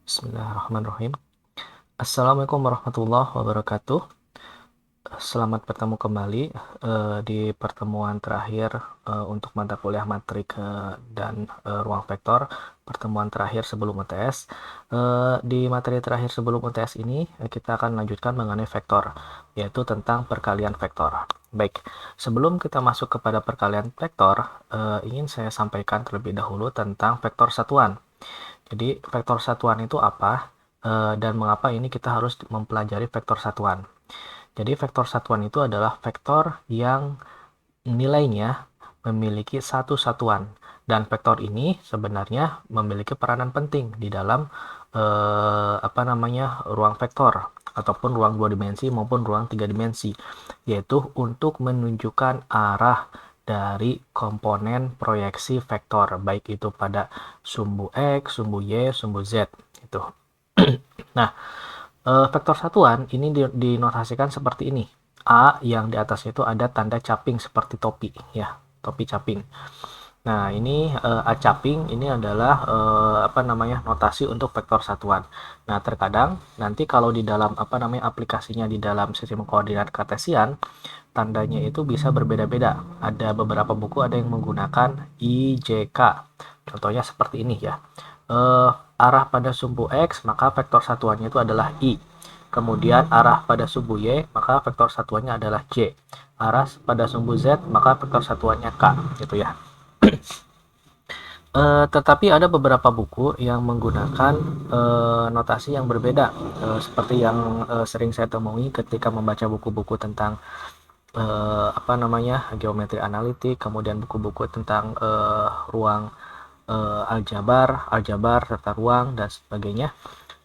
Bismillahirrahmanirrahim. Assalamualaikum warahmatullahi wabarakatuh. Selamat bertemu kembali di pertemuan terakhir untuk mata kuliah matrik dan ruang vektor, pertemuan terakhir sebelum UTS. Di materi terakhir sebelum UTS ini kita akan lanjutkan mengenai vektor, yaitu tentang perkalian vektor. Baik, sebelum kita masuk kepada perkalian vektor, ingin saya sampaikan terlebih dahulu tentang vektor satuan. Jadi vektor satuan itu apa dan mengapa ini kita harus mempelajari vektor satuan. Jadi vektor satuan itu adalah vektor yang nilainya memiliki satu satuan, dan vektor ini sebenarnya memiliki peranan penting di dalam ruang vektor ataupun ruang 2 dimensi maupun ruang 3 dimensi, yaitu untuk menunjukkan arah dari komponen proyeksi vektor, baik itu pada sumbu X, sumbu Y, sumbu Z itu. Nah, vektor satuan ini dinotasikan seperti ini. A yang di atasnya itu ada tanda caping seperti topi, ya, topi caping. Nah, ini A caping ini adalah notasi untuk vektor satuan. Nah, terkadang nanti kalau di dalam aplikasinya di dalam sistem koordinat kartesian, tandanya itu bisa berbeda-beda. Ada beberapa buku ada yang menggunakan IJK. Contohnya seperti ini ya. Arah pada sumbu X, maka vektor satuannya itu adalah I. Kemudian arah pada sumbu Y, maka vektor satuannya adalah J. Arah pada sumbu Z, maka vektor satuannya K, gitu ya. Tetapi ada beberapa buku yang menggunakan notasi yang berbeda, seperti yang sering saya temui ketika membaca buku-buku tentang geometri analitik, kemudian buku-buku tentang ruang aljabar serta ruang dan sebagainya.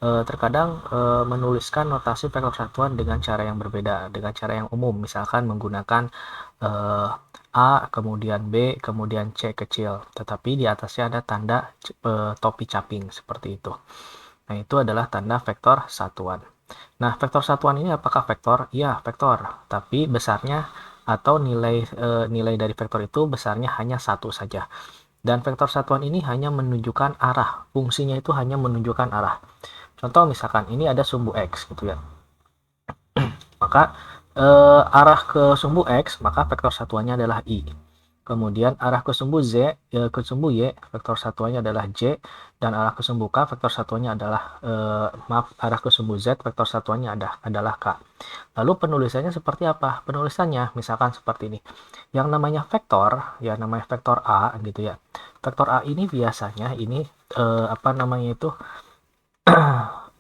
Terkadang menuliskan notasi vektor satuan dengan cara yang berbeda, dengan cara yang umum, misalkan menggunakan A, kemudian B, kemudian C kecil, tetapi di atasnya ada tanda topi caping seperti itu. Nah, itu adalah tanda vektor satuan. Nah, vektor satuan ini apakah vektor? Ya, vektor, tapi besarnya atau nilai dari vektor itu besarnya hanya satu saja. Dan vektor satuan ini hanya menunjukkan arah, fungsinya itu hanya menunjukkan arah. Contoh misalkan ini ada sumbu X gitu ya. Maka arah ke sumbu X, maka vektor satuannya adalah I. Kemudian arah ke sumbu Z, ke sumbu Y, vektor satuannya adalah J, dan arah ke sumbu K, vektor satuannya adalah arah ke sumbu Z, vektor satuannya adalah K. Lalu penulisannya seperti apa? Penulisannya misalkan seperti ini. Yang namanya vektor, ya namanya vektor A gitu ya. Vektor A ini biasanya ini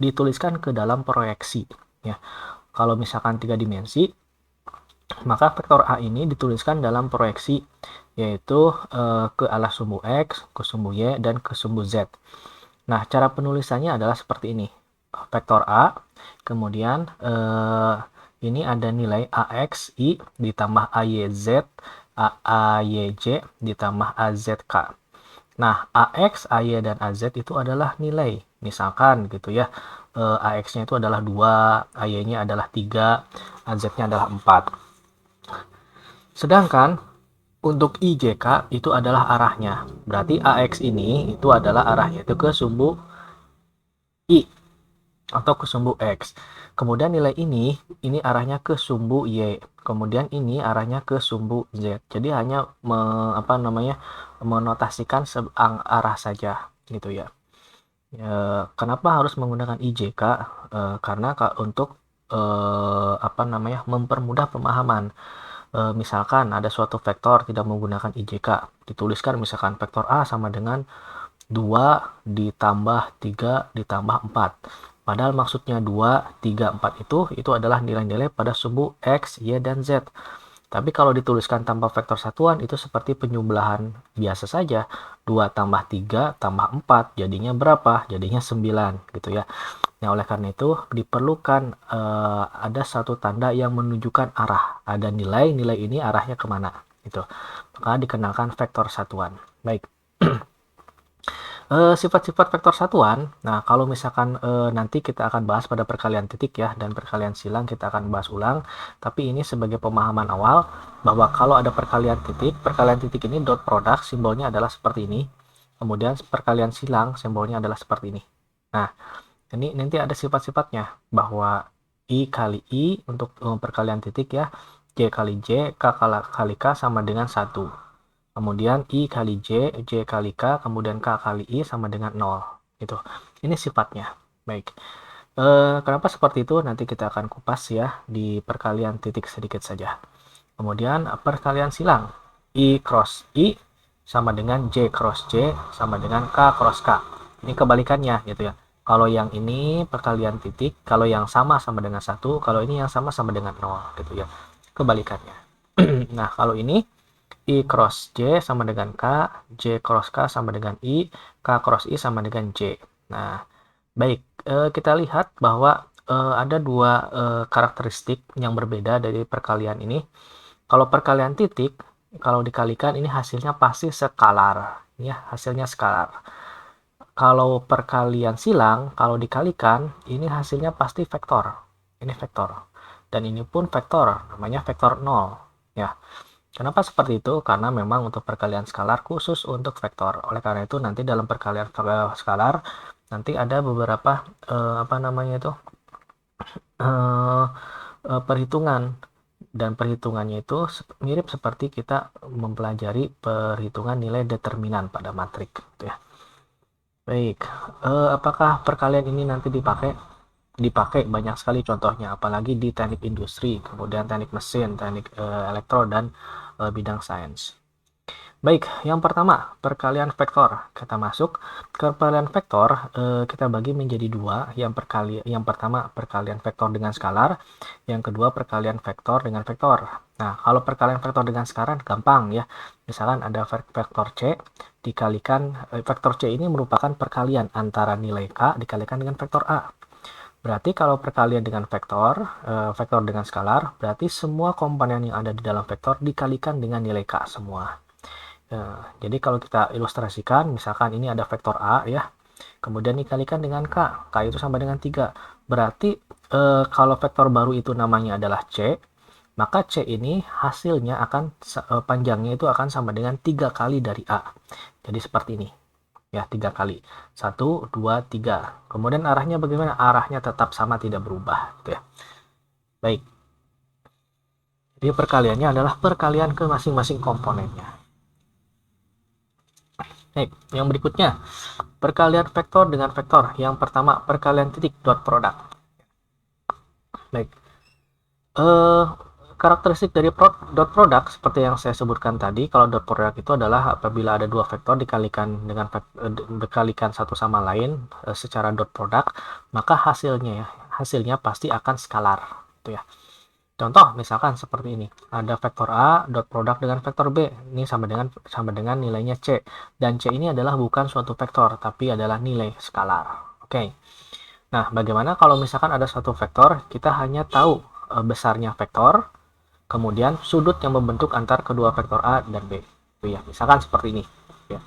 dituliskan ke dalam proyeksi ya. Kalau misalkan 3 dimensi, maka vektor A ini dituliskan dalam proyeksi, yaitu ke arah sumbu X, ke sumbu Y, dan ke sumbu Z. Nah, cara penulisannya adalah seperti ini. Vektor A, kemudian ini ada nilai AXI ditambah AYZ, AYJ ditambah AZK. Nah, AX, AY, dan AZ itu adalah nilai. Misalkan gitu ya, AX-nya itu adalah 2, AY-nya adalah 3, AZ-nya adalah 4. Sedangkan untuk IJK itu adalah arahnya. Berarti AX ini itu adalah arahnya itu ke sumbu I atau ke sumbu X. Kemudian nilai ini arahnya ke sumbu Y. Kemudian ini arahnya ke sumbu Z. Jadi hanya menotasikan arah saja gitu ya. Kenapa harus menggunakan IJK? Karena untuk mempermudah pemahaman. Misalkan ada suatu vektor tidak menggunakan IJK, dituliskan misalkan vektor A sama dengan 2 ditambah 3 ditambah 4. Padahal maksudnya 2, 3, 4 itu adalah nilai-nilai pada sumbu X, Y, dan Z. Tapi kalau dituliskan tanpa vektor satuan itu seperti penyubelahan biasa saja. 2 tambah 3 tambah 4 jadinya berapa? Jadinya 9 gitu ya. Nah, oleh karena itu diperlukan ada satu tanda yang menunjukkan arah. Ada nilai ini arahnya kemana gitu. Maka dikenalkan vektor satuan. Baik. Sifat-sifat vektor satuan. Nah, kalau misalkan nanti kita akan bahas pada perkalian titik ya, dan perkalian silang kita akan bahas ulang. Tapi ini sebagai pemahaman awal bahwa kalau ada perkalian titik ini dot product simbolnya adalah seperti ini. Kemudian perkalian silang simbolnya adalah seperti ini. Nah, Ini nanti ada sifat-sifatnya bahwa I kali I untuk perkalian titik ya, J kali J, kali K sama dengan 1. Kemudian I kali J, J kali K, kemudian K kali I sama dengan 0. Gitu. Ini sifatnya. Baik. Kenapa seperti itu? Nanti kita akan kupas ya di perkalian titik sedikit saja. Kemudian perkalian silang. I cross I sama dengan J cross J sama dengan K cross K. Ini kebalikannya gitu ya. Kalau yang ini perkalian titik, kalau yang sama dengan 1, kalau ini yang sama dengan 0 gitu ya. Kebalikannya. Nah, kalau ini I cross J sama dengan K, J cross K sama dengan I, K cross I sama dengan J. Nah, baik, kita lihat bahwa ada dua karakteristik yang berbeda dari perkalian ini. Kalau perkalian titik, kalau dikalikan ini hasilnya pasti skalar, ya, hasilnya skalar. Kalau perkalian silang, kalau dikalikan, ini hasilnya pasti vektor. Ini vektor. Dan ini pun vektor, namanya vektor 0, ya. Kenapa seperti itu? Karena memang untuk perkalian skalar khusus untuk vektor. Oleh karena itu nanti dalam perkalian skalar nanti ada beberapa apa namanya itu eh, perhitungan, dan perhitungannya itu mirip seperti kita mempelajari perhitungan nilai determinan pada matrik gitu ya. Baik, apakah perkalian ini nanti dipakai? Dipakai banyak sekali contohnya, apalagi di teknik industri, kemudian teknik mesin, teknik elektro, dan bidang sains. Baik, yang pertama, perkalian vektor. Kita masuk ke perkalian vektor, kita bagi menjadi dua. Yang pertama, perkalian vektor dengan skalar. Yang kedua, perkalian vektor dengan vektor. Nah, kalau perkalian vektor dengan skalar, gampang ya. Misalkan ada vektor C, dikalikan, vektor C ini merupakan perkalian antara nilai K dikalikan dengan vektor A. Berarti kalau perkalian dengan vektor, vektor dengan skalar, berarti semua komponen yang ada di dalam vektor dikalikan dengan nilai K semua. Jadi kalau kita ilustrasikan, misalkan ini ada vektor A ya, kemudian dikalikan dengan K, K itu sama dengan 3. Berarti kalau vektor baru itu namanya adalah C, maka C ini hasilnya akan panjangnya itu akan sama dengan 3 kali dari A. Jadi seperti ini. Ya, 3 kali. 1, 2, 3. Kemudian arahnya bagaimana? Arahnya tetap sama, tidak berubah gitu ya. Baik. Jadi perkaliannya adalah perkalian ke masing-masing komponennya. Baik, yang berikutnya perkalian vektor dengan vektor. Yang pertama, perkalian titik dot product. Baik. Karakteristik dari dot product seperti yang saya sebutkan tadi, kalau dot product itu adalah apabila ada dua vektor dikalikan satu sama lain secara dot product, maka hasilnya pasti akan skalar, gitu ya. Contoh misalkan seperti ini, ada vektor A dot product dengan vektor B, ini sama dengan nilainya C, dan C ini adalah bukan suatu vektor tapi adalah nilai skalar. Oke. Nah, bagaimana kalau misalkan ada suatu vektor, kita hanya tahu besarnya vektor, kemudian sudut yang membentuk antar kedua vektor A dan B. Itu ya, misalkan seperti ini. Ya.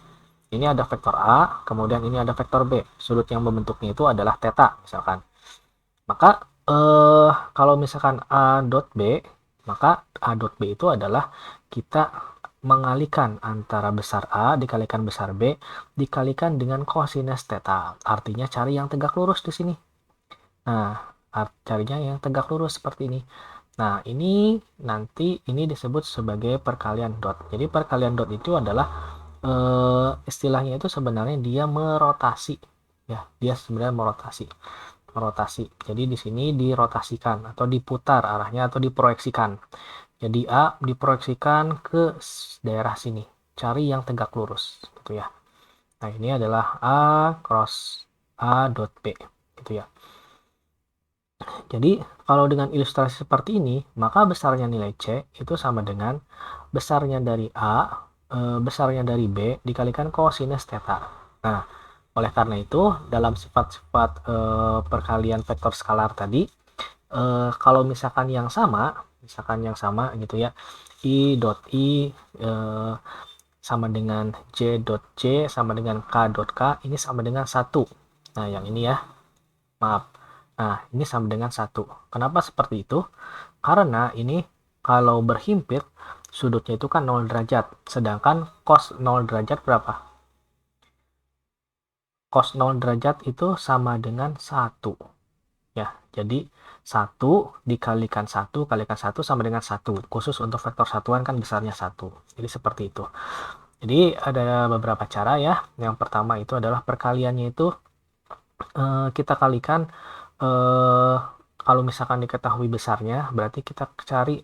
Ini ada vektor A, kemudian ini ada vektor B. Sudut yang membentuknya itu adalah theta, misalkan. Maka kalau misalkan A dot B, maka A dot B itu adalah kita mengalihkan antara besar A dikalikan besar B dikalikan dengan kosinus theta. Artinya cari yang tegak lurus di sini. Nah, carinya yang tegak lurus seperti ini. Nah, ini nanti ini disebut sebagai perkalian dot. Jadi perkalian dot itu adalah istilahnya itu sebenarnya dia merotasi. Ya, dia sebenarnya merotasi. Jadi di sini dirotasikan atau diputar arahnya atau diproyeksikan. Jadi A diproyeksikan ke daerah sini. Cari yang tegak lurus gitu ya. Nah, ini adalah A cross A dot B gitu ya. Jadi kalau dengan ilustrasi seperti ini, maka besarnya nilai C itu sama dengan besarnya dari A, besarnya dari B dikalikan kosinus theta. Nah, oleh karena itu, dalam sifat-sifat perkalian vektor skalar tadi, kalau misalkan yang sama gitu ya, I dot I sama dengan J dot J sama dengan K dot K, ini sama dengan 1. Nah, yang ini ya, maaf. Nah, ini sama dengan 1. Kenapa seperti itu? Karena ini kalau berhimpit, sudutnya itu kan 0 derajat. Sedangkan cos 0 derajat berapa? cos 0 derajat itu sama dengan 1. Ya, jadi 1 dikalikan 1 kalikan 1 sama dengan 1. Khusus untuk vektor satuan kan besarnya 1. Jadi seperti itu. Jadi ada beberapa cara ya. Yang pertama itu adalah perkaliannya itu kita kalikan kalau misalkan diketahui besarnya, berarti kita cari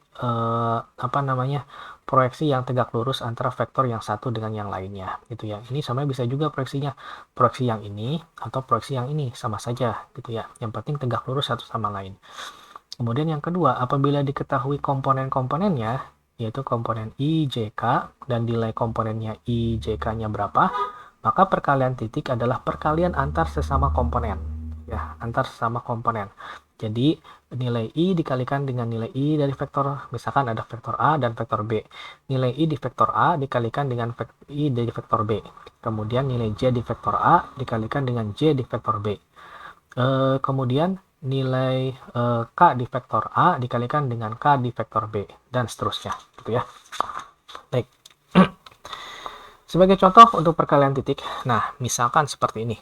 proyeksi yang tegak lurus antara vektor yang satu dengan yang lainnya, gitu ya. Ini sama bisa juga proyeksinya, proyeksi yang ini atau proyeksi yang ini sama saja, gitu ya. Yang penting tegak lurus satu sama lain. Kemudian yang kedua, apabila diketahui komponen-komponennya, yaitu komponen I, J, K, dan nilai komponennya I, J, K-nya berapa, maka perkalian titik adalah perkalian antar sesama komponen. Ya, antar sesama komponen. Jadi, nilai I dikalikan dengan nilai I dari vektor, misalkan ada vektor A dan vektor B. Nilai I di vektor A dikalikan dengan I dari vektor B. Kemudian nilai J di vektor A dikalikan dengan J di vektor B. Kemudian nilai K di vektor A dikalikan dengan K di vektor B, dan seterusnya. Gitu ya. Baik. Sebagai contoh untuk perkalian titik, nah misalkan seperti ini.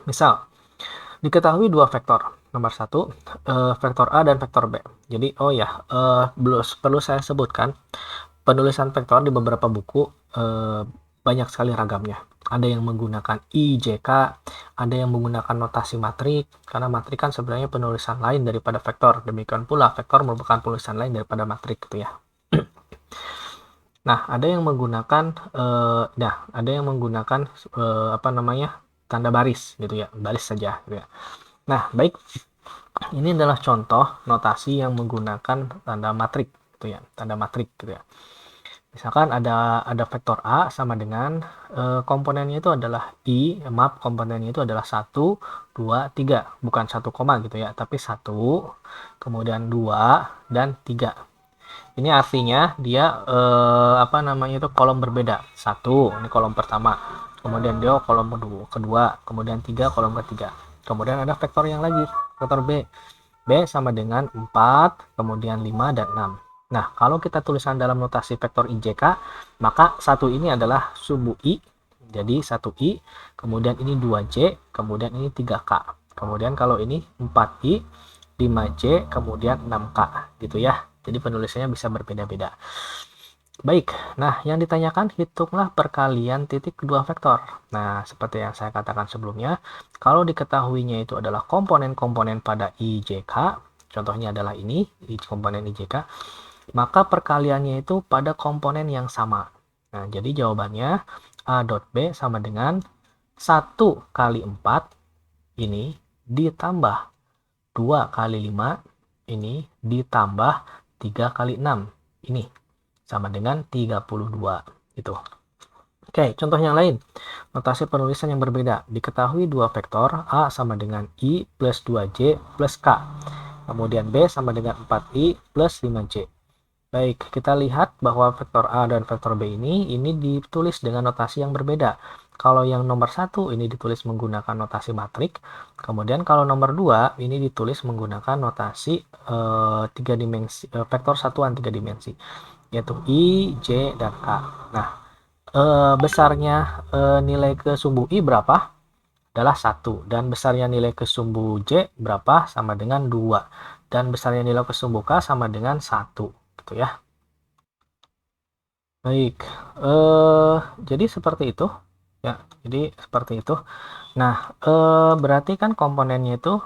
Misal, diketahui dua vektor. Nomor satu, vektor A dan vektor B. Jadi, perlu saya sebutkan, penulisan vektor di beberapa buku banyak sekali ragamnya. Ada yang menggunakan IJK, ada yang menggunakan notasi matrik, karena matrik kan sebenarnya penulisan lain daripada vektor. Demikian pula, vektor merupakan penulisan lain daripada matrik, gitu ya. Nah, ada yang menggunakan tanda baris gitu ya, baris saja gitu ya. Nah, baik. Ini adalah contoh notasi yang menggunakan tanda matrik gitu ya, tanda matrik gitu ya. Misalkan ada vektor A sama dengan komponennya itu adalah komponennya itu adalah 1, 2, 3. Bukan 1 koma gitu ya, tapi 1, kemudian 2, dan 3. Ini artinya dia kolom berbeda. 1, ini kolom pertama. Kemudian dia kolom kedua, kemudian 3 kolom ketiga. Kemudian ada vektor yang lagi, vektor B. B sama dengan 4, kemudian 5 dan 6. Nah, kalau kita tulisan dalam notasi vektor IJK, maka 1 ini adalah sumbu I. Jadi 1I, kemudian ini 2J, kemudian ini 3K. Kemudian kalau ini 4I, 5J, kemudian 6K gitu ya. Jadi penulisannya bisa berbeda-beda. Baik, nah yang ditanyakan hitunglah perkalian titik kedua vektor. Nah, seperti yang saya katakan sebelumnya, kalau diketahuinya itu adalah komponen-komponen pada IJK, contohnya adalah ini, komponen IJK, maka perkaliannya itu pada komponen yang sama. Nah, jadi jawabannya A dot B sama dengan 1 kali 4 ini ditambah 2 kali 5 ini ditambah 3 kali 6 ini sama dengan 32 itu. Oke, contoh yang lain. Notasi penulisan yang berbeda. Diketahui dua vektor A sama dengan I plus 2J plus K. Kemudian B sama dengan 4I plus 5J. Baik, kita lihat bahwa vektor A dan vektor B ini ditulis dengan notasi yang berbeda. Kalau yang nomor 1 ini ditulis menggunakan notasi matrik. Kemudian kalau nomor 2 ini ditulis menggunakan notasi vektor satuan 3 dimensi. Yaitu I, J, dan K. Nah, besarnya nilai ke sumbu I berapa? Adalah 1. Dan besarnya nilai ke sumbu J berapa? Sama dengan 2. Dan besarnya nilai ke sumbu K sama dengan 1. Gitu ya. Baik, jadi seperti itu ya. Jadi seperti itu. Nah, berarti kan komponennya itu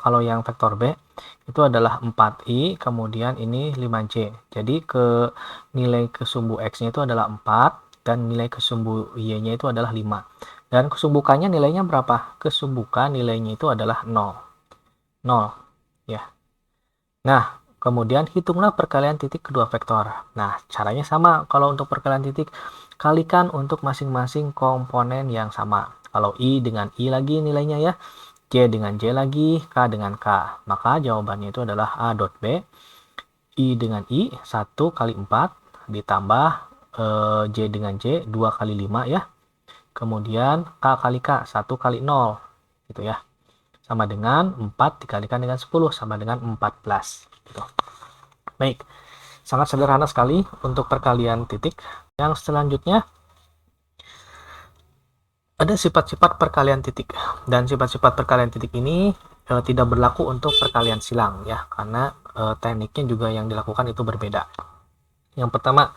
kalau yang vektor B itu adalah 4i, kemudian ini 5j. Jadi nilai ke sumbu x-nya itu adalah 4 dan nilai ke sumbu y-nya itu adalah 5. Dan kesumbukannya nilainya berapa? Kesumbukan nilainya itu adalah 0. 0 ya. Nah, kemudian hitunglah perkalian titik kedua vektor. Nah, caranya sama. Kalau untuk perkalian titik, kalikan untuk masing-masing komponen yang sama. Kalau I dengan I lagi nilainya ya, J dengan J lagi, K dengan K. Maka jawabannya itu adalah A dot B. I dengan I, 1 kali 4, ditambah J dengan J, 2 kali 5 ya. Kemudian K kali K, 1 kali 0. Gitu ya. Sama dengan 4 dikalikan dengan 10, sama dengan 14. gitu. Baik, sangat sederhana sekali untuk perkalian titik. Yang selanjutnya ada sifat-sifat perkalian titik, dan sifat-sifat perkalian titik ini tidak berlaku untuk perkalian silang ya, karena tekniknya juga yang dilakukan itu berbeda. Yang pertama,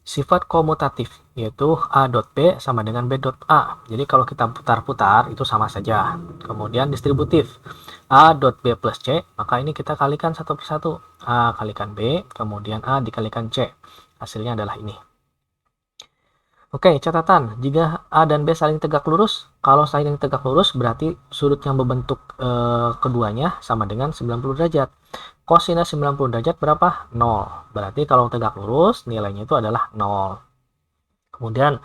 sifat komutatif, yaitu A dot B sama dengan B dot A. Jadi kalau kita putar-putar itu sama saja. Kemudian distributif, A dot B plus C, maka ini kita kalikan satu persatu. A kalikan B, kemudian A dikalikan C. Hasilnya adalah ini. Oke, catatan. Jika A dan B saling tegak lurus, kalau saling tegak lurus berarti sudut yang membentuk keduanya sama dengan 90 derajat. Kosinus 90 derajat berapa? 0. Berarti kalau tegak lurus nilainya itu adalah 0. Kemudian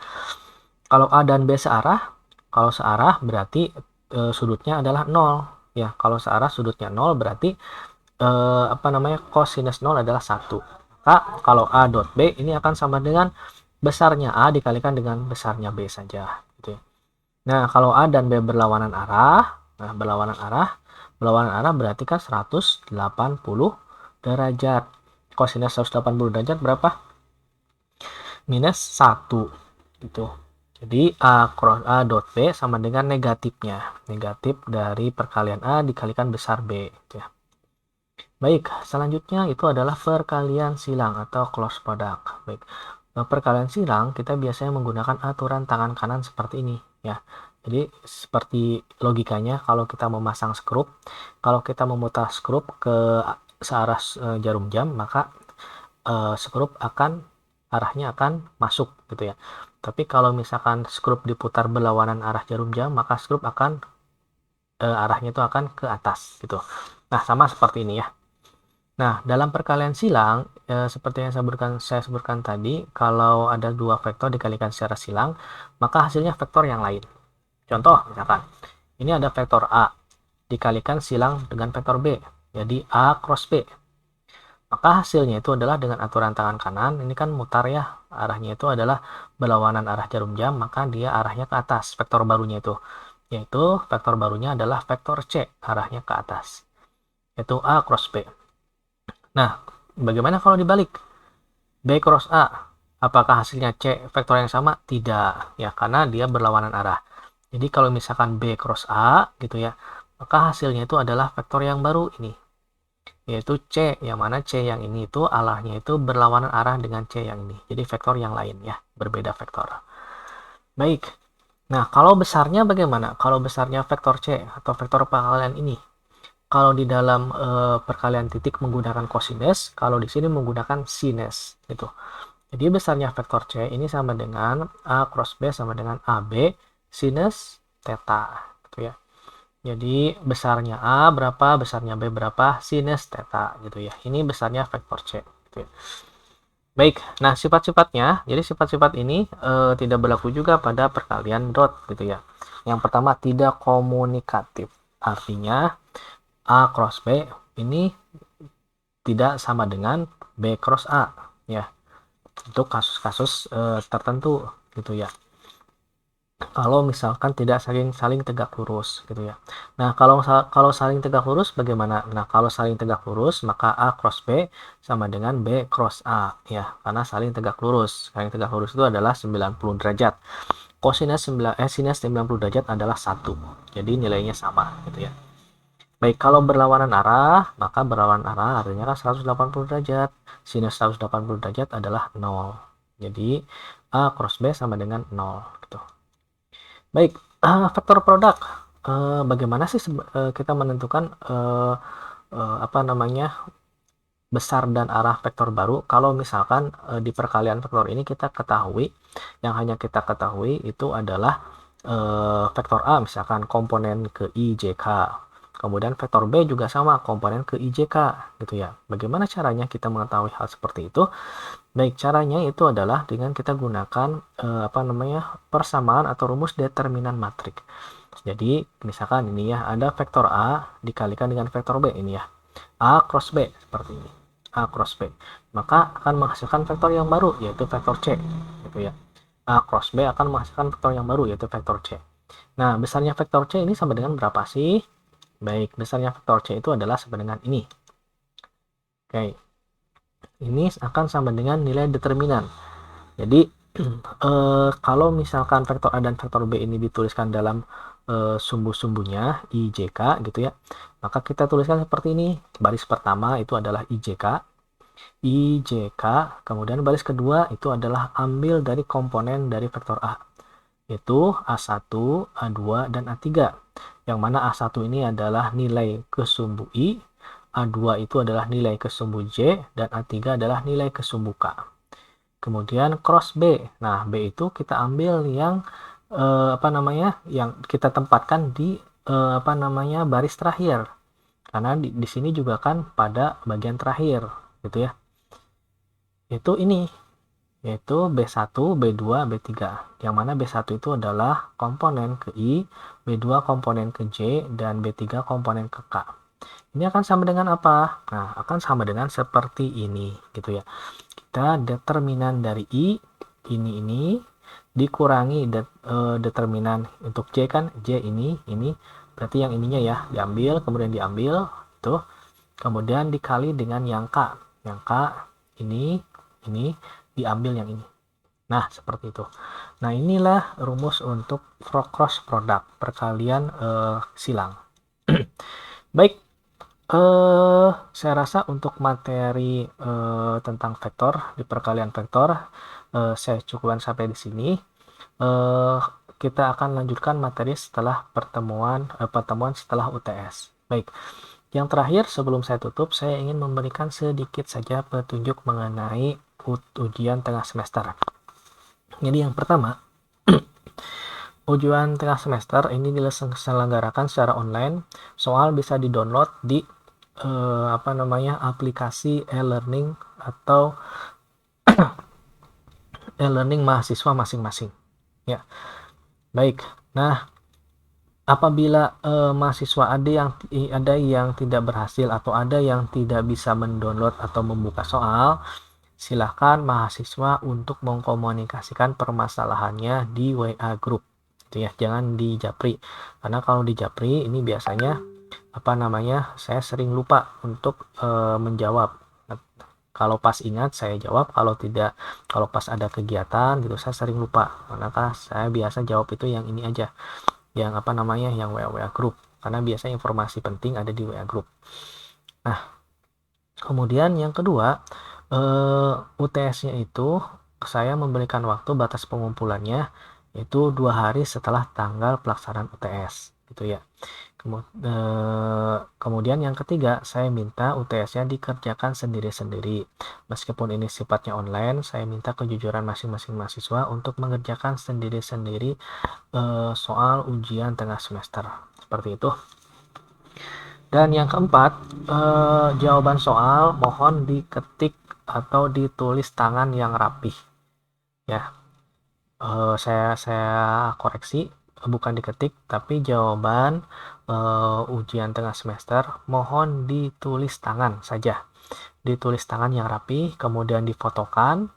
kalau A dan B searah, kalau searah berarti sudutnya adalah 0. Ya, kalau searah sudutnya 0 berarti kosinus 0 adalah 1. Maka kalau A dot B ini akan sama dengan besarnya A dikalikan dengan besarnya B saja gitu ya. Nah, kalau A dan B berlawanan arah, berlawanan arah berarti kan 180 derajat. Kosinus 180 derajat berapa? Minus 1 gitu. Jadi A dot B sama dengan negatifnya. Negatif dari perkalian A dikalikan besar B gitu ya. Baik, selanjutnya itu adalah perkalian silang atau close product. Baik. Perkalian silang kita biasanya menggunakan aturan tangan kanan seperti ini ya. Jadi seperti logikanya kalau kita memasang skrup, kalau kita memutar skrup ke searah jarum jam, maka skrup arahnya akan masuk gitu ya. Tapi kalau misalkan skrup diputar berlawanan arah jarum jam, maka skrup akan arahnya itu akan ke atas gitu. Nah, sama seperti ini ya. Nah, dalam perkalian silang, seperti yang saya sebutkan tadi, kalau ada dua vektor dikalikan secara silang, maka hasilnya vektor yang lain. Contoh, misalkan, ini ada vektor A, dikalikan silang dengan vektor B, jadi A cross B. Maka hasilnya itu adalah dengan aturan tangan kanan, ini kan mutar ya, arahnya itu adalah berlawanan arah jarum jam, maka dia arahnya ke atas, vektor barunya itu. Yaitu, vektor barunya adalah vektor C, arahnya ke atas. Yaitu A cross B. Nah, bagaimana kalau dibalik? B cross A. Apakah hasilnya C vektor yang sama? Tidak, ya, karena dia berlawanan arah. Jadi kalau misalkan B cross A gitu ya, maka hasilnya itu adalah vektor yang baru ini, yaitu C, yang mana C yang ini itu arahnya itu berlawanan arah dengan C yang ini. Jadi vektor yang lain ya, berbeda vektor. Baik. Nah, kalau besarnya bagaimana? Kalau besarnya vektor C atau vektor perkalian ini, kalau di dalam perkalian titik menggunakan kosinus, kalau di sini menggunakan sinus gitu. Jadi besarnya vektor C ini sama dengan A cross B sama dengan AB sinus theta gitu ya. Jadi besarnya A berapa, besarnya B berapa, sinus theta gitu ya. Ini besarnya vektor C gitu ya. Baik, nah sifat-sifatnya, jadi sifat-sifat ini tidak berlaku juga pada perkalian dot gitu ya. Yang pertama tidak komunikatif, artinya A cross B ini tidak sama dengan B cross A ya, untuk kasus-kasus tertentu gitu ya. Kalau misalkan tidak saling tegak lurus gitu ya. Nah, kalau saling tegak lurus bagaimana? Nah, kalau saling tegak lurus maka A cross B sama dengan B cross A ya, karena saling tegak lurus. Saling tegak lurus itu adalah 90 derajat. Kosinus sinus 90 derajat adalah 1. Jadi nilainya sama gitu ya. Baik, kalau berlawanan arah, maka berlawanan arah artinya kan 180 derajat. Sinus 180 derajat adalah 0. Jadi, A cross B sama dengan 0. Gitu. Baik, vektor produk. Bagaimana sih kita menentukan besar dan arah vektor baru? Kalau misalkan di perkalian vektor ini kita ketahui, yang hanya kita ketahui itu adalah vektor A, misalkan komponen ke I, J, K. Kemudian vektor B juga sama, komponen ke IJK gitu ya. Bagaimana caranya kita mengetahui hal seperti itu? Baik, caranya itu adalah dengan kita gunakan persamaan atau rumus determinan matrik. Jadi, misalkan ini ya, ada vektor A dikalikan dengan vektor B ini ya. A cross B seperti ini. A cross B. Maka akan menghasilkan vektor yang baru yaitu vektor C gitu ya. A cross B akan menghasilkan vektor yang baru yaitu vektor C. Nah, besarnya vektor C ini sama dengan berapa sih? Baik, besarnya vektor C itu adalah sama dengan ini. Oke, ini akan sama dengan nilai determinan. Jadi kalau misalkan vektor A dan vektor B ini dituliskan dalam sumbu-sumbunya IJK gitu ya, maka kita tuliskan seperti ini. Baris pertama itu adalah IJK, kemudian baris kedua itu adalah ambil dari komponen dari vektor A, yaitu A1, A2, dan A3. Yang mana A1 ini adalah nilai ke sumbu I, A2 itu adalah nilai ke sumbu J, dan A3 adalah nilai ke sumbu K. Kemudian cross B. Nah, B itu kita ambil yang yang kita tempatkan di baris terakhir. Karena di sini juga kan pada bagian terakhir, gitu ya. Itu ini, yaitu B1, B2, B3. Yang mana B1 itu adalah komponen ke I, B2 komponen ke J, dan B3 komponen ke K. Ini akan sama dengan apa? Nah, akan sama dengan seperti ini, gitu ya. Kita determinan dari I, ini, dikurangi determinan untuk J kan, J ini, berarti yang ininya ya, diambil, kemudian diambil, tuh. Kemudian dikali dengan yang K. Yang K, ini, diambil yang ini. Nah, seperti itu. Nah, inilah rumus untuk cross product, perkalian silang. Baik, saya rasa untuk materi tentang vektor, di perkalian vektor, saya cukupkan sampai di sini. Kita akan lanjutkan materi setelah pertemuan setelah UTS. Baik, yang terakhir sebelum saya tutup, saya ingin memberikan sedikit saja petunjuk mengenai ujian tengah semester. Jadi yang pertama, ujian tengah semester ini diselenggarakan secara online. Soal bisa di-download di aplikasi e-learning atau e-learning mahasiswa masing-masing. Ya, baik. Nah, apabila mahasiswa ada yang tidak berhasil atau ada yang tidak bisa mendownload atau membuka soal, silakan mahasiswa untuk mengkomunikasikan permasalahannya di WA group, gitu ya. Jangan di Japri, karena kalau di Japri ini biasanya saya sering lupa untuk menjawab. Kalau pas ingat saya jawab, kalau tidak, kalau pas ada kegiatan gitu saya sering lupa. Manakah saya biasa jawab itu yang ini aja, yang yang WA group, karena biasanya informasi penting ada di WA group. Nah, kemudian yang kedua, UTS-nya itu saya memberikan waktu batas pengumpulannya itu 2 hari setelah tanggal pelaksanaan UTS, gitu ya. Kemudian yang ketiga, saya minta UTS-nya dikerjakan sendiri-sendiri. Meskipun ini sifatnya online, saya minta kejujuran masing-masing mahasiswa untuk mengerjakan sendiri-sendiri soal ujian tengah semester. Seperti itu. Dan yang keempat, jawaban soal mohon diketik atau ditulis tangan yang rapih. Ya, saya koreksi, bukan diketik, tapi jawaban ujian tengah semester mohon ditulis tangan saja. Ditulis tangan yang rapi, kemudian difotokan,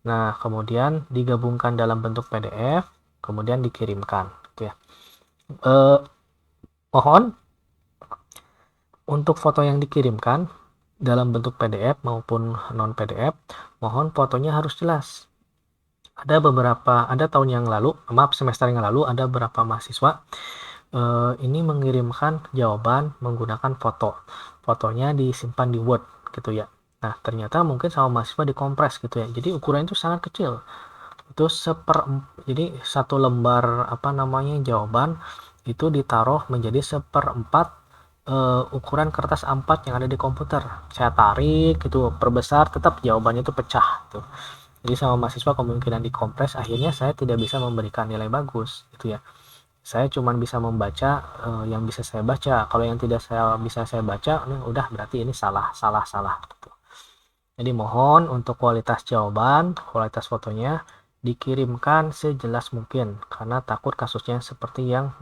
nah kemudian digabungkan dalam bentuk PDF, kemudian dikirimkan. Gitu ya. Mohon untuk foto yang dikirimkan dalam bentuk PDF maupun non PDF, mohon fotonya harus jelas. Ada tahun yang lalu, semester yang lalu, ada beberapa mahasiswa ini mengirimkan jawaban menggunakan fotonya disimpan di Word gitu ya. Nah, ternyata mungkin sama mahasiswa dikompres gitu ya, jadi ukurannya itu sangat kecil, itu jadi satu lembar jawaban itu ditaruh menjadi 1/4 ukuran kertas A4 yang ada di komputer. Saya tarik gitu, perbesar, tetap jawabannya itu pecah gitu. Jadi sama mahasiswa kemungkinan dikompres, akhirnya saya tidak bisa memberikan nilai bagus gitu ya. Saya cuma bisa membaca yang bisa saya baca. Kalau yang tidak bisa saya baca, udah berarti ini salah gitu. Jadi mohon untuk kualitas jawaban, kualitas fotonya dikirimkan sejelas mungkin, karena takut kasusnya seperti yang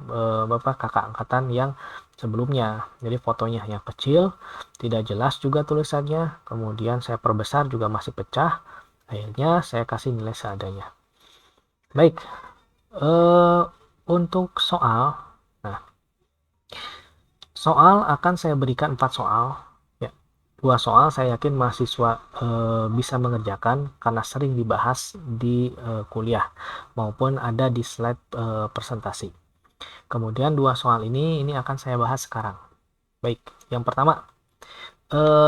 Bapak kakak angkatan yang sebelumnya. Jadi fotonya yang kecil, tidak jelas juga tulisannya, kemudian saya perbesar juga masih pecah, akhirnya saya kasih nilai seadanya. Baik, untuk soal, nah soal akan saya berikan 4 soal ya. dua soal saya yakin mahasiswa bisa mengerjakan karena sering dibahas di kuliah maupun ada di slide presentasi. Kemudian dua soal ini akan saya bahas sekarang. Baik, yang pertama,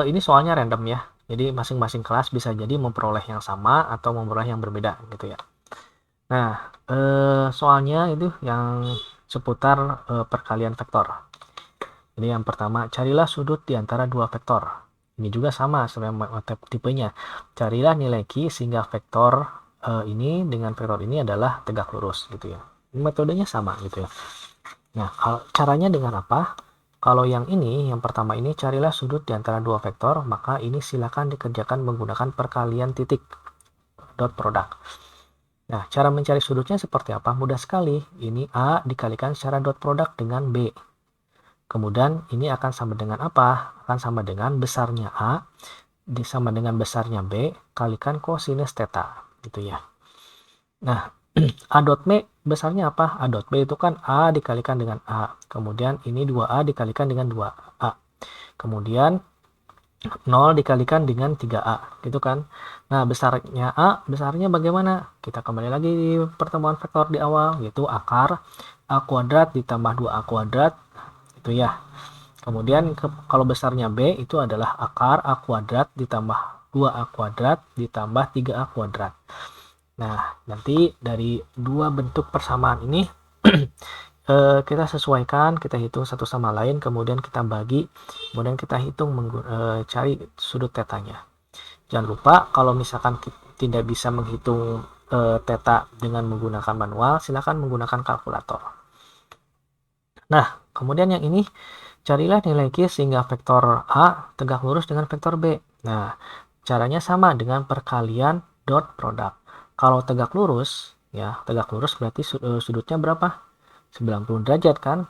ini soalnya random ya. Jadi masing-masing kelas bisa jadi memperoleh yang sama atau memperoleh yang berbeda gitu ya. Nah, soalnya itu yang seputar perkalian vektor. Jadi yang pertama, carilah sudut di antara dua vektor. Ini juga sama sebenarnya tipenya. Carilah nilai Q sehingga vektor ini dengan vektor ini adalah tegak lurus gitu ya. Metodenya sama gitu ya. Nah, caranya dengan apa? Kalau yang ini, yang pertama ini, carilah sudut di antara dua vektor, maka ini silakan dikerjakan menggunakan perkalian titik, dot product. Nah, cara mencari sudutnya seperti apa? Mudah sekali. Ini A dikalikan secara dot product dengan B. Kemudian ini akan sama dengan apa? Akan sama dengan besarnya A sama dengan besarnya B kalikan kosinus theta. Gitu ya. Nah, A dot B besarnya apa? A dot B itu kan A dikalikan dengan A. Kemudian ini 2A dikalikan dengan 2A. Kemudian 0 dikalikan dengan 3A. Gitu kan. Nah, besarnya A, besarnya bagaimana? Kita kembali lagi di pertemuan vektor di awal, yaitu akar A kuadrat ditambah 2A kuadrat. Itu ya. Kemudian kalau besarnya B itu adalah akar A kuadrat ditambah 2A kuadrat ditambah 3A kuadrat. Nah, nanti dari dua bentuk persamaan ini kita sesuaikan, kita hitung satu sama lain, kemudian kita bagi, kemudian kita hitung cari sudut tetanya. Jangan lupa kalau misalkan tidak bisa menghitung theta dengan menggunakan manual, silakan menggunakan kalkulator. Nah, kemudian yang ini, carilah nilai Q sehingga vektor A tegak lurus dengan vektor B. Nah, caranya sama dengan perkalian dot product. Kalau tegak lurus, ya tegak lurus berarti sudutnya berapa? 90 derajat kan?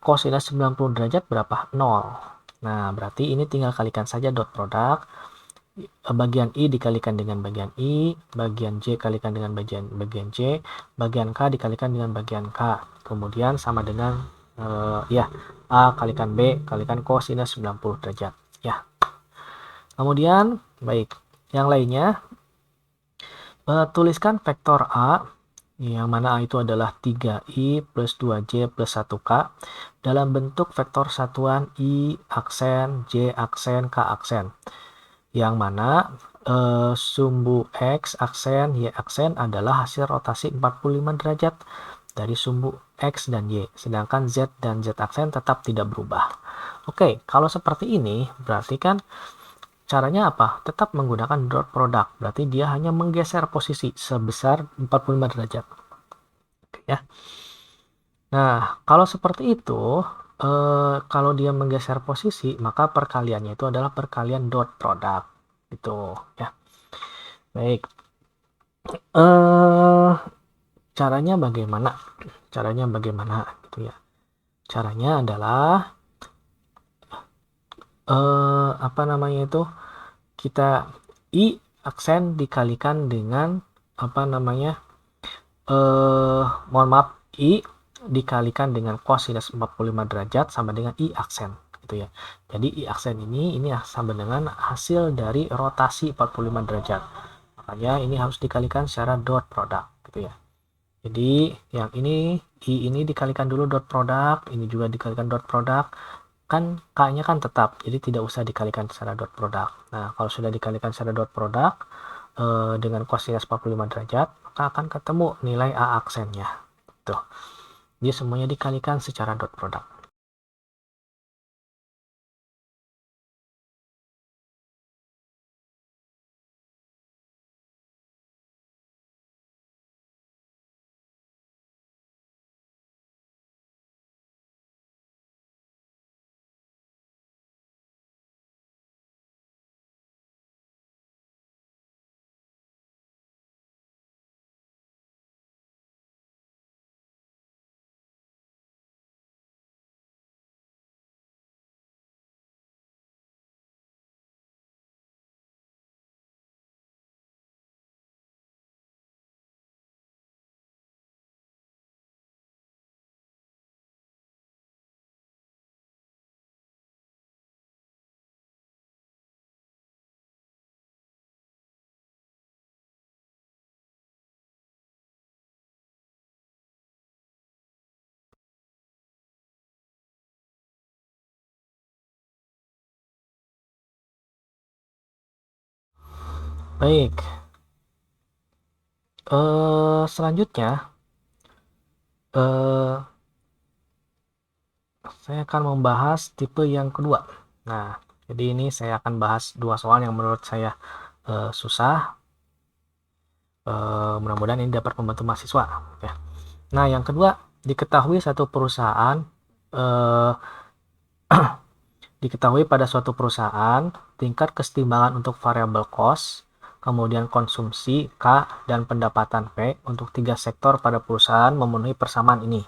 Kosinus 90 derajat berapa? 0. Nah, berarti ini tinggal kalikan saja dot product. Bagian I dikalikan dengan bagian I, bagian J kalikan dengan bagian J, bagian K dikalikan dengan bagian K. Kemudian sama dengan ya A kalikan B kalikan kosinus 90 derajat. Ya. Kemudian, baik. Yang lainnya, tuliskan vektor A, yang mana A itu adalah 3I plus 2J plus 1K, dalam bentuk vektor satuan I aksen, J aksen, K aksen. Yang mana sumbu X aksen, Y aksen adalah hasil rotasi 45 derajat dari sumbu X dan Y. Sedangkan Z dan Z aksen tetap tidak berubah. Oke, kalau seperti ini berarti kan caranya apa? Tetap menggunakan dot product. Berarti dia hanya menggeser posisi sebesar 45 derajat. Oke, ya. Nah, kalau seperti itu, kalau dia menggeser posisi, maka perkaliannya itu adalah perkalian dot product. Gitu, ya. Baik. Caranya bagaimana? Caranya bagaimana gitu ya? Caranya adalah apa namanya itu? Kita I aksen dikalikan dengan apa namanya? Mohon maaf, I dikalikan dengan kosinus 45 derajat sama dengan I aksen gitu ya. Jadi I aksen ini sama dengan hasil dari rotasi 45 derajat. Makanya ini harus dikalikan secara dot product gitu ya. Jadi yang ini I ini dikalikan dulu dot product, ini juga dikalikan dot product. Kan K-nya kan tetap, jadi tidak usah dikalikan secara dot product. Nah, kalau sudah dikalikan secara dot product dengan kosinus 45 derajat, maka akan ketemu nilai A aksennya. Tuh. Jadi semuanya dikalikan secara dot product. Baik, selanjutnya saya akan membahas tipe yang kedua. Nah, jadi ini saya akan bahas dua soal yang menurut saya susah. Mudah-mudahan ini dapat membantu mahasiswa. Ya. Nah, yang kedua, diketahui satu perusahaan eh, diketahui pada suatu perusahaan tingkat kesetimbangan untuk variabel cost, kemudian konsumsi K, dan pendapatan P untuk tiga sektor pada perusahaan memenuhi persamaan ini.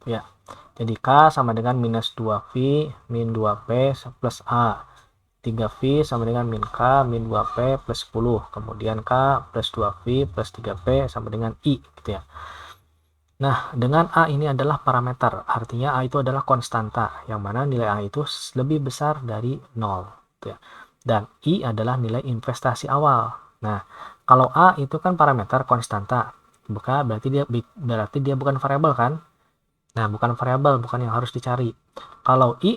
Ya, jadi K sama dengan minus 2V min 2P plus A. 3V sama dengan min K min 2P plus 10. Kemudian K plus 2V plus 3P sama dengan I. Gitu ya. Nah, dengan A ini adalah parameter. Artinya A itu adalah konstanta. Yang mana nilai A itu lebih besar dari 0. Gitu ya. Dan I adalah nilai investasi awal. Nah, kalau A itu kan parameter konstanta. Berarti dia bukan variabel kan? Nah, bukan variabel, bukan yang harus dicari. Kalau I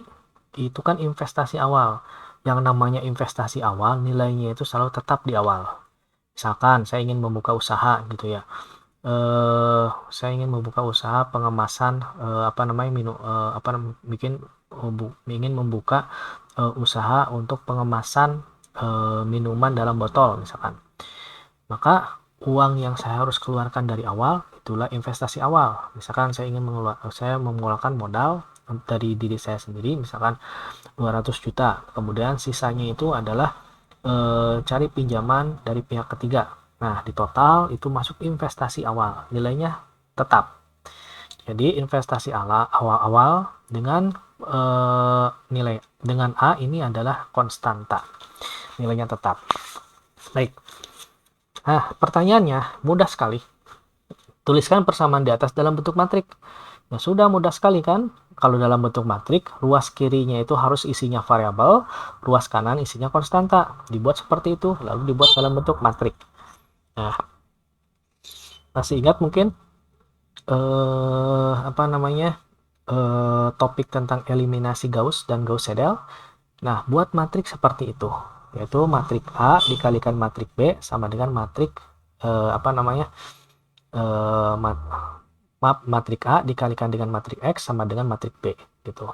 itu kan investasi awal. Yang namanya investasi awal, nilainya itu selalu tetap di awal. Misalkan saya ingin membuka usaha gitu ya. Saya ingin membuka usaha pengemasan ingin membuka usaha untuk pengemasan minuman dalam botol misalkan. Maka uang yang saya harus keluarkan dari awal itulah investasi awal. Misalkan saya mengeluarkan modal dari diri saya sendiri misalkan 200 juta. Kemudian sisanya itu adalah cari pinjaman dari pihak ketiga. Nah, di total itu masuk investasi awal. Nilainya tetap. Jadi investasi awal dengan nilai dengan A ini adalah konstanta. Nilainya tetap. Baik. Nah, pertanyaannya mudah sekali. Tuliskan persamaan di atas dalam bentuk matrik. Ya sudah, mudah sekali kan? Kalau dalam bentuk matrik, ruas kirinya itu harus isinya variabel, ruas kanan isinya konstanta. Dibuat seperti itu, lalu dibuat dalam bentuk matrik. Nah, masih ingat mungkin topik tentang eliminasi Gauss dan Gauss-Seidel? Nah, buat matrik seperti itu, yaitu matrik A dikalikan matrik B sama dengan matrik matrik A dikalikan dengan matrik X sama dengan matrik B gitu.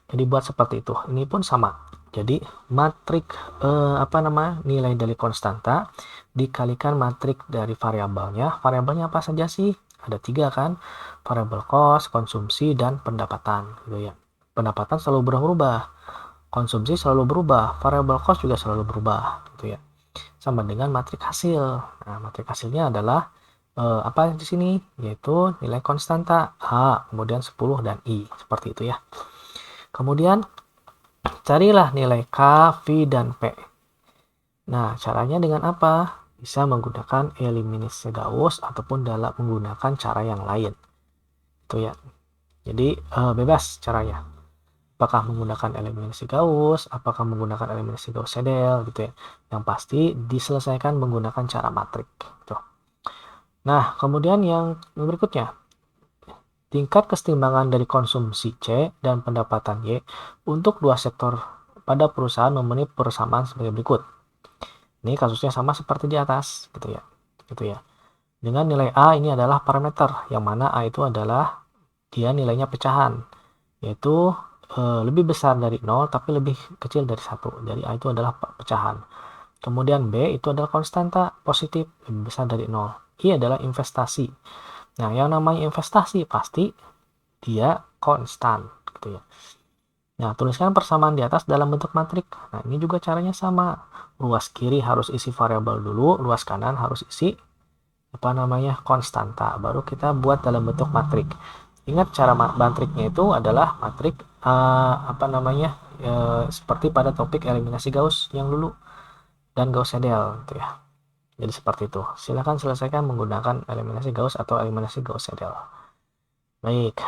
Jadi buat seperti itu. Ini pun sama. Jadi matrik nilai dari konstanta dikalikan matrik dari variabelnya. Variabelnya apa saja sih? Ada 3 kan? Variabel cost, konsumsi, dan pendapatan gitu ya. Pendapatan selalu berubah, konsumsi selalu berubah, variabel cost juga selalu berubah gitu ya. Sama dengan matrik hasil. Nah, matrik hasilnya adalah apa di sini? Yaitu nilai konstanta A, kemudian 10 dan I. Seperti itu ya. Kemudian carilah nilai K, V, dan P. Nah, caranya dengan apa? Bisa menggunakan eliminasi Gauss ataupun dalam menggunakan cara yang lain. Itu ya. Jadi bebas caranya. Apakah menggunakan eliminasi Gauss, apakah menggunakan eliminasi Gauss-Seidel gitu ya. Yang pasti diselesaikan menggunakan cara matrik. Gitu. Nah, kemudian yang berikutnya. Tingkat kesetimbangan dari konsumsi C dan pendapatan Y untuk dua sektor pada perusahaan memenuhi persamaan sebagai berikut. Ini kasusnya sama seperti di atas, gitu ya. Dengan nilai A ini adalah parameter, yang mana A itu adalah dia nilainya pecahan, yaitu lebih besar dari 0 tapi lebih kecil dari 1. Jadi A itu adalah pecahan. Kemudian B itu adalah konstanta positif, lebih besar dari 0. I adalah investasi. Nah, yang namanya investasi pasti dia konstan, gitu ya. Nah, tuliskan persamaan di atas dalam bentuk matrik. Nah, ini juga caranya sama. Ruas kiri harus isi variabel dulu, ruas kanan harus isi konstanta. Baru kita buat dalam bentuk matrik. Ingat cara matriknya itu adalah matrik seperti pada topik eliminasi Gauss yang dulu dan Gauss-Seidel, gitu ya. Jadi seperti itu. Silakan selesaikan menggunakan eliminasi Gauss atau eliminasi Gauss-Seidel. Baik.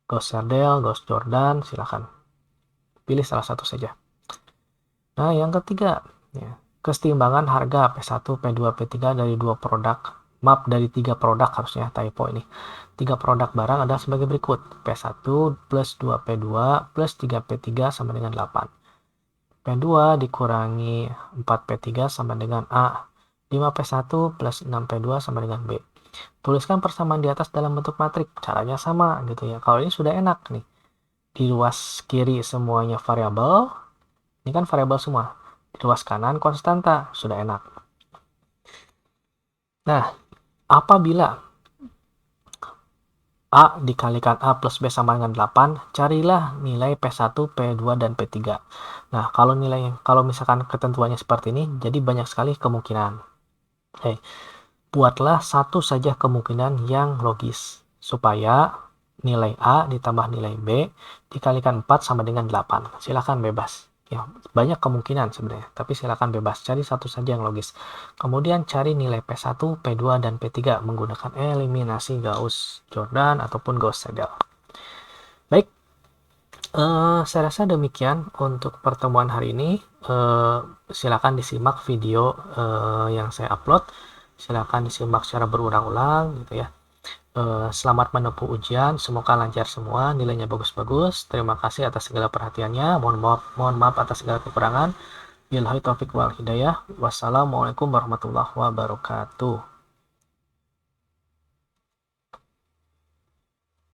Gauss-Seidel, Gauss-Jordan, silakan. Pilih salah satu saja. Nah, yang ketiga, ya, kesetimbangan harga P1, P2, P3 dari dua produk. Maaf, dari 3 produk harusnya, typo ini. 3 produk barang adalah sebagai berikut. P1 plus 2P2 plus 3P3 sama dengan 8. P2 dikurangi 4P3 sama dengan A. 5P1 plus 6P2 sama dengan B. Tuliskan persamaan di atas dalam bentuk matrik. Caranya sama gitu ya. Kalau ini sudah enak nih. Di luas kiri semuanya variabel. Ini kan variabel semua. Di luas kanan konstanta. Sudah enak. Nah, apabila A dikalikan A plus B sama dengan 8, carilah nilai P1, P2, dan P3. Nah, kalau misalkan ketentuannya seperti ini, jadi banyak sekali kemungkinan. Oke, buatlah satu saja kemungkinan yang logis, supaya nilai A ditambah nilai B dikalikan 4 sama dengan 8. Silakan bebas. Ya, banyak kemungkinan sebenarnya, tapi silakan bebas. Cari satu saja yang logis. Kemudian cari nilai P1, P2, dan P3 menggunakan eliminasi Gauss-Jordan ataupun Gauss-Seidel. Baik, saya rasa demikian untuk pertemuan hari ini. Silakan disimak video yang saya upload. Silakan disimak secara berulang-ulang gitu ya. Selamat menempuh ujian, semoga lancar semua, nilainya bagus-bagus. Terima kasih atas segala perhatiannya. Mohon maaf atas segala kekurangan. Billahi taufiq wal hidayah. Wassalamualaikum warahmatullahi wabarakatuh.